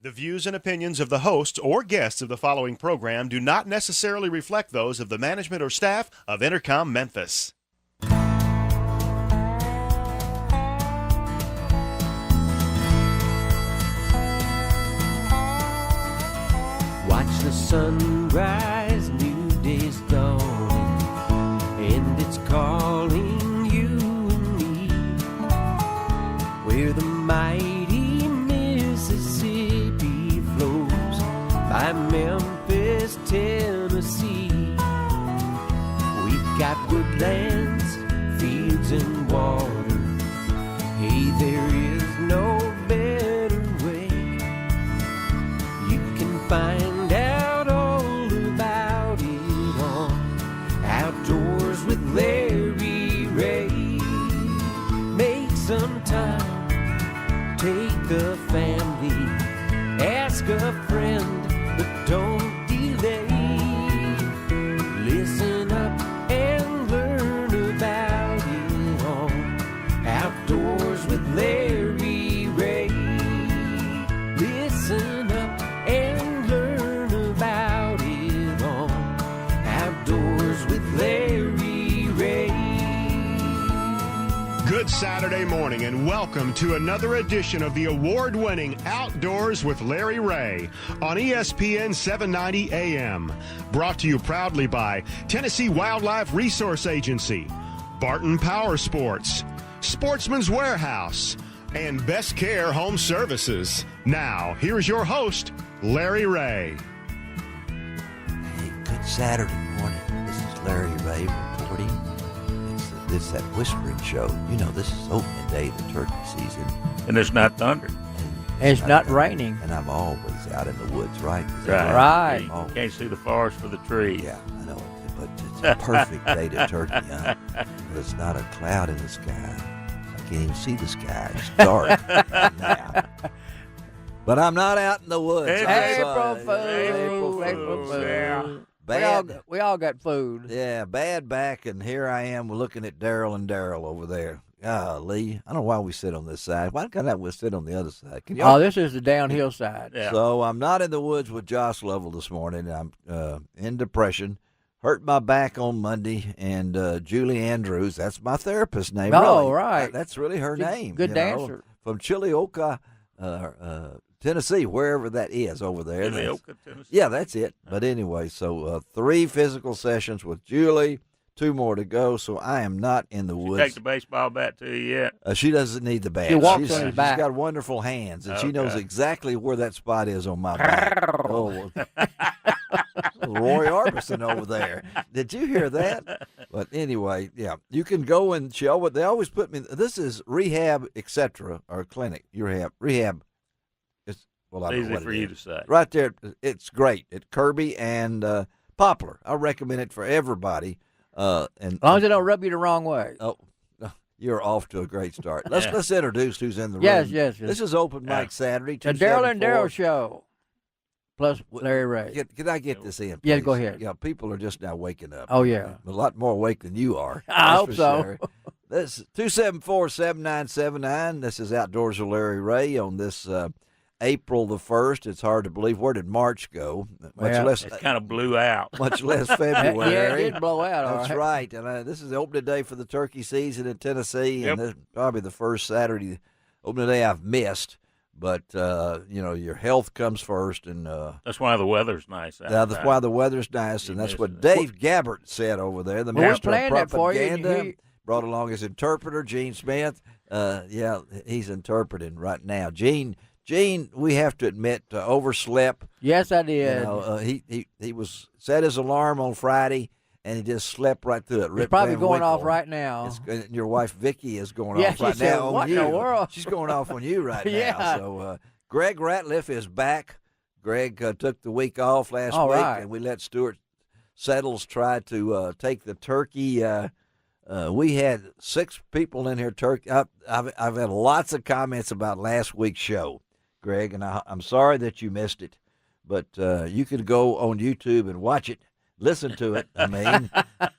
The views and opinions of the hosts or guests of the following program do not necessarily reflect those of the management or staff of Intercom Memphis. Watch the sunrise, new day's dawning, and it's calling you and me. Where the mighty Mississippi flows by Memphis, Tennessee. We've got woodlands, fields, and water. Hey, there is no better way. You can find out all about it on Outdoors with Larry Ray. Make some time, take the family, ask a friend, but don't delay. Listen up and learn about it on Outdoors with Larry Ray. Listen up and learn about it on Outdoors with Larry Ray. Good Saturday morning and welcome to another edition of the award-winning Outdoors with Larry Ray on ESPN 790 AM. Brought to you proudly by Tennessee Wildlife Resource Agency, Barton Power Sports, Sportsman's Warehouse, and Best Care Home Services. Now, here's your host, Larry Ray. Hey, good Saturday morning. This is Larry Ray reporting. It's that whispering show. You know, this is opening day of the turkey season. And it's not thunder. And it's not raining. And I'm always out in the woods, right? Is Right. that Right. You can't see the forest for the trees. Yeah, I know. But it's a perfect day to turkey hunt. There's not a cloud in the sky. I can't even see the sky. It's dark now. But I'm not out in the woods. April Fool. April April Fool. Fool. Yeah. Bad. We all got food. Yeah, bad back, and here I am looking at Daryl and Daryl over there. Lee, I don't know why we sit on this side. Why can't we sit on the other side? Can y'all? Oh, this is the downhill side. Yeah. So I'm not in the woods with Josh Lovell this morning. I'm in depression. Hurt my back on Monday, and Julie Andrews, that's my therapist name. Oh, really. right. That's really her name. Good you know, dancer. from Chillicothe, Tennessee, wherever that is over there. Chillicothe, Tennessee. Yeah, that's it. But anyway, so 3 physical sessions with Julie, 2 more to go. So I am not in the Did you woods. take the baseball bat to you yet? She doesn't need the bat. She walks she's, on his she's back. got wonderful hands, and she knows Okay. exactly where that spot is on my back. Oh, Roy Orbison over there. Did you hear that? But anyway, yeah, you can go and chill. But they always put me. This is rehab, etc., or clinic. Rehab. It's well, I It's don't know easy what for it you is. to say. Right there, it's great at Kirby and Poplar. I recommend it for everybody. And As long as it don't rub you the wrong way. oh, you're off to a great start. Let's introduce who's in the Yes, room. yes. This is Open Mic Saturday. The Daryl and 274. Daryl show. Plus Larry Ray. Can I get this in? Yeah, please? go ahead. Yeah, people are just now waking up. Oh, yeah. A lot more awake than you are. I that's hope for so. Sure. This is 274-7979. This is Outdoors with Larry Ray on this April the 1st. It's hard to believe. Where did March go? Much Well, less, It kind of blew out. much less February. Yeah, it did blow out. All That's right. And this is the opening day for the turkey season in Tennessee, Yep. and this is probably the first Saturday opening day I've missed. But your health comes first, and That's why the weather's nice out. that's why the weather's nice, and You that's missed what it. Dave Gabbert said over there. The Well, we're master of playing that for you, and propaganda he- brought along his interpreter, Gene Smith. Yeah, he's interpreting right now. Gene, we have to admit, overslept. Yes, I You did. know, he was set his alarm on Friday, and he just slept right through it. It's Rip probably Van going off Winkle. right now. And your wife Vicky is going Yeah, off she right said, now on "What in you. the world?" She's going off on you right now. Yeah. So Greg Ratliff is back. Greg took the week off last All week, right. and we let Stuart Settles try to take the turkey. We had 6 people in here. Turkey. I've had lots of comments about last week's show, Greg, and I'm sorry that you missed it, but you could go on YouTube and watch it, listen to it. I mean,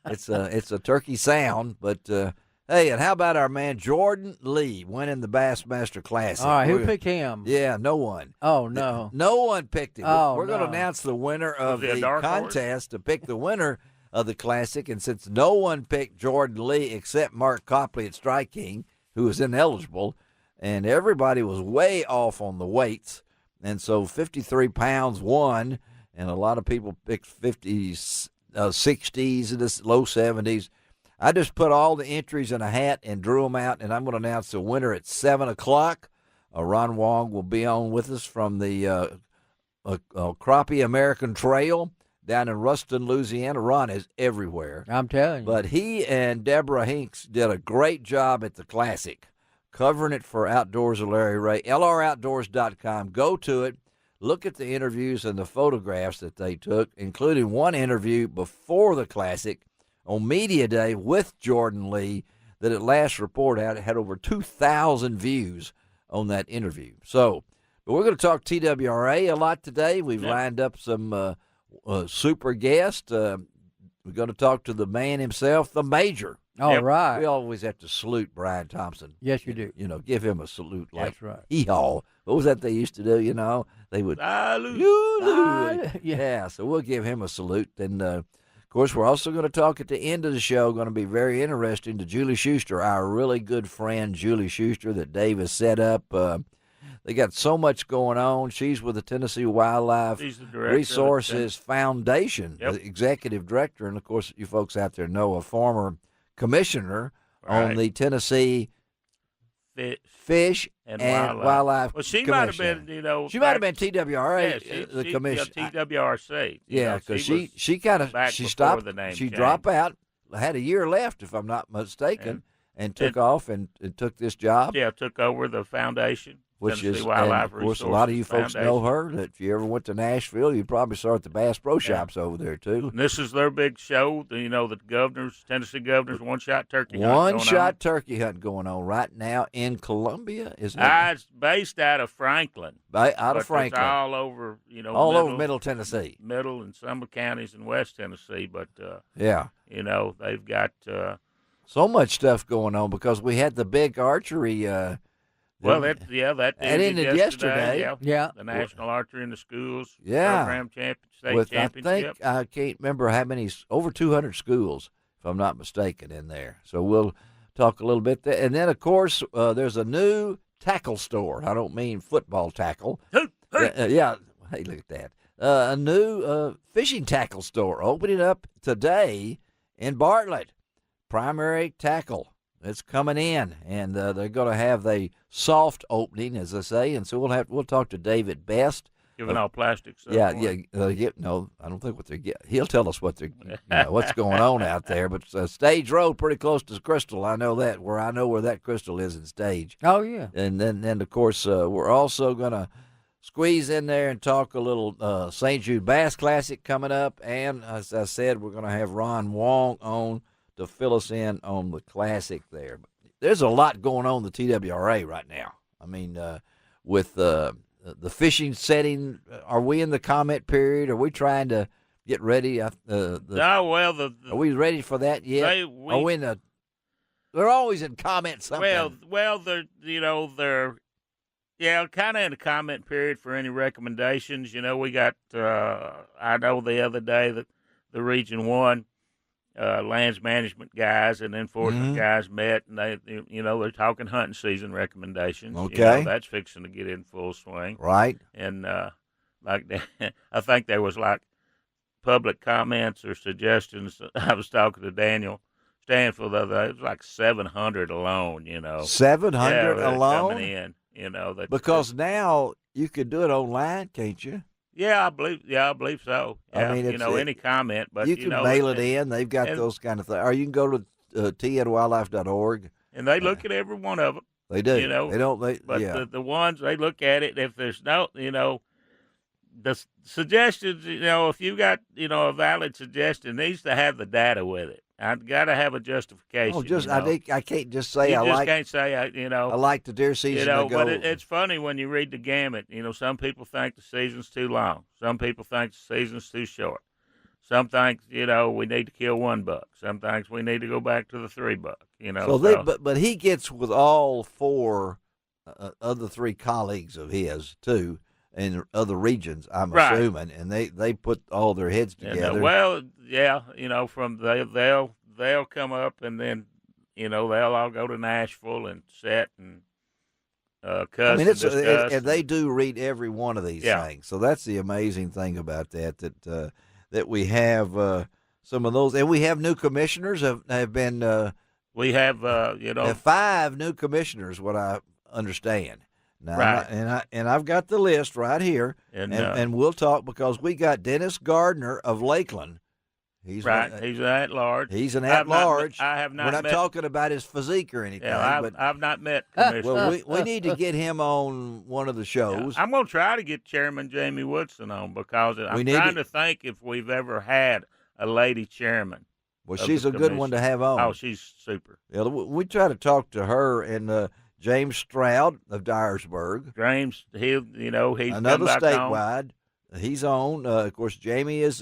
it's a turkey sound, but Hey, and how about our man Jordan Lee winning the Bassmaster Classic? All right, who picked him? Yeah, no one. Oh, no. No one picked him. Oh, We're going to no. announce the winner of Was he a the dark horse? contest to pick the winner of the Classic. And since no one picked Jordan Lee except Mark Copley at Strike King, who was ineligible, and everybody was way off on the weights, and so 53 pounds won, and a lot of people picked 50s, 60s, and this low 70s. I just put all the entries in a hat and drew them out, and I'm going to announce the winner at 7 o'clock. Ron Wong will be on with us from the Crappie American Trail down in Ruston, Louisiana. Ron is everywhere. I'm telling you. But he and Deborah Hinks did a great job at the Classic, covering it for Outdoors of Larry Ray. LROutdoors.com. Go to it. Look at the interviews and the photographs that they took, including one interview before the Classic on Media Day with Jordan Lee that at last report had over 2,000 views on that interview. So, but we're going to talk TWRA a lot today. We've lined up some super guests. We're going to talk to the man himself, the Major. All right. We always have to salute Brian Thompson. Yes, you do. You know, give him a salute. That's right. Hee-haw. What was that they used to do, you know? They would, Salute. yeah, so we'll give him a salute. And, of course, we're also going to talk at the end of the show, going to be very interesting, to Julie Schuster, our really good friend Julie Schuster that Dave has set up. They got so much going on. She's with the Tennessee Wildlife She's the director Resources Foundation, Yep. the executive director. And, of course, you folks out there know a former commissioner on Right. the Tennessee Fish and Wildlife Well, she Commission. might have been, you know. She might have been TWRA, yeah, the commission. TWRC. you Yeah, know, because was she kind of back she before stopped. the name She changed. dropped out. Had a year left, if I'm not mistaken, and took off and took this job. Yeah, took over the foundation, Which Tennessee is, Wildlife and of course, a lot of you Resources folks know Foundation. her. That if you ever went to Nashville, you probably saw her at the Bass Pro Shops over there too. And this is their big show. You know, the Tennessee governor's one-shot turkey hunt One going shot on. turkey hunt going on right now in Columbia, isn't it? It's based out of Franklin. Out but of Franklin, It's all over, you know, all over Middle Tennessee. Middle and some counties in West Tennessee. But, Yeah, you know, they've got so much stuff going on because we had the big archery. that That ended yesterday. Yeah. Yeah. The National Archery in the Schools Yeah. Program State with Championship. I can't remember how many, over 200 schools, if I'm not mistaken, in there. So we'll talk a little bit there. And then, of course, there's a new tackle store. I don't mean football tackle. Yeah. Hey, look at that. A new fishing tackle store opening up today in Bartlett. Primary Tackle. It's coming in, and they're going to have a soft opening, as I say. And so we'll talk to David Best. Giving all plastic stuff. Yeah, away. no, I don't think what they're getting. He'll tell us what they're, what's going on out there. But Stage Road, pretty close to Crystal. I know that. I know where that Crystal is in Stage. Oh, yeah. And then of course, we're also going to squeeze in there and talk a little St. Jude Bass Classic coming up. And as I said, we're going to have Ron Wong on to fill us in on the Classic there. But there's a lot going on in the TWRA right now. I mean, with the fishing setting, are we in the comment period? Are we trying to get ready? No, well, are we ready for that yet? Are we in the? They're always in comment something. Well, they're kind of in the comment period for any recommendations. You know, we got. I know the other day that the Region 1 lands management guys and enforcement guys met, and they're talking hunting season recommendations. Okay, that's fixing to get in full swing, right? And I think there was like public comments or suggestions. I was talking to Daniel Stanfield the other day. It was like 700 alone. 700 alone coming in. Because now you could do it online, can't you? Yeah, I believe so. Yeah, I mean, any comment, but you can mail it in. They've got those kind of things. Or you can go to tnwildlife.org. And they look at every one of them. They do. They don't. The ones they look at it. If there's no, the suggestions. If you got a valid suggestion, it needs to have the data with it. I've got to have a justification. I can't just say can't say I like the deer season. But it's funny when you read the gamut. Some people think the season's too long. Some people think the season's too short. Some things, we need to kill 1 buck. Some things we need to go back to the 3 buck. But he gets with all 4 other 3 colleagues of his too in other regions. I'm Right. assuming, and they put all their heads together. From they'll come up, and then they'll all go to Nashville and set and cuss. I mean, and discuss. and they do read every one of these Yeah. things. So that's the amazing thing about that we have some of those, and we have new commissioners have been. We have have 5 new commissioners, what I understand. Now, Right. and I've got the list right here, and we'll talk because we got Dennis Gardner of Lakeland. He's right. He's an at-large. He's an I have not at-large. met- I have not We're not met- talking about his physique or anything. Yeah, but I've not met Commissioner. well, we need to get him on one of the shows. I'm going to try to get Chairman Jamie Woodson on because I'm need trying to- to think if we've ever had a lady chairman. Well, of she's the a good one to commission. have on. Oh, she's super. Yeah, we try to talk to her and James Stroud of Dyersburg. James, he's Another come back on. statewide. He's on. Of course, Jamie is.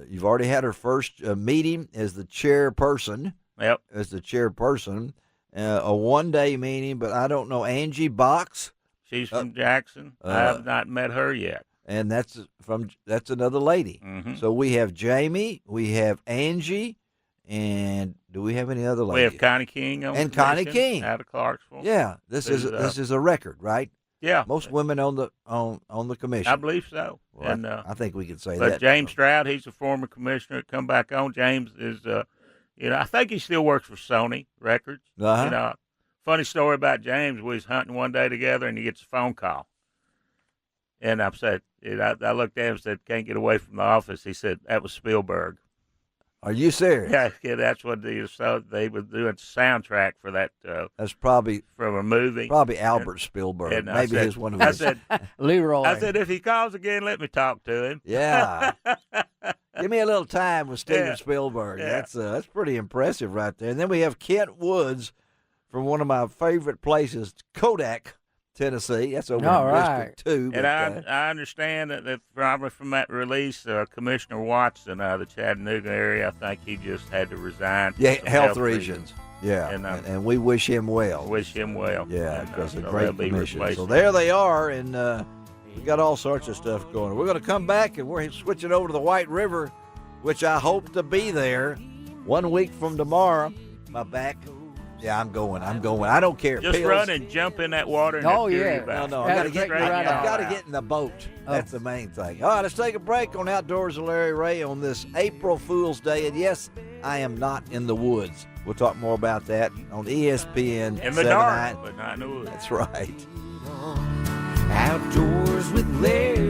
You've already had her first meeting as the chairperson. Yep. As the chairperson, a 1-day meeting. But I don't know Angie Box, She's from Jackson. I have not met her yet. and that's another lady. Mm-hmm. So we have Jamie, we have Angie, and do we have any other We ladies? have Connie King on And the Connie commission King. out of Clarksville. Yeah, this is a record, right? Yeah. Most women on the commission. I believe so. Well, and I think we can say but that. James Stroud, he's a former commissioner. Come back on. James is, I think he still works for Sony Records. Uh-huh. Funny story about James. We was hunting one day together, and he gets a phone call. And I said, I looked at him and said, "Can't get away from the office." He said, "That was Spielberg." Are you serious? Yeah, that's what they were doing a soundtrack for that That's probably from a movie. Albert Spielberg. and I Maybe said- his one of I his. said, Leroy. I said, if he calls again, let me talk to him. Yeah. Give me a little time with Steven Yeah. Spielberg. Yeah. That's pretty impressive right there. And then we have Kent Woods from one of my favorite places, Kodak, Tennessee. That's over All in right. District 2. And I understand that probably from that release, Commissioner Watson, the Chattanooga area, I think he just had to resign. For some health reasons. Yeah, and we wish him well. Wish him well. Yeah, And, because a so great they'll be commission. replacing So him. there they are, and we got all sorts of stuff going. We're going to come back, and we're switching over to the White River, which I hope to be there 1 week from tomorrow. My back, yeah, I'm going. I don't care. Just Pills. run and jump in that water and Oh, they'll carry yeah. you back. No, I That'll got to get. take you right I've got to out. get in the boat. Oh. That's the main thing. All right, let's take a break on Outdoors with Larry Ray on this April Fool's Day. And yes, I am not in the woods. We'll talk more about that on ESPN. In the 7 dark, but not in the woods. That's right. Outdoors with Larry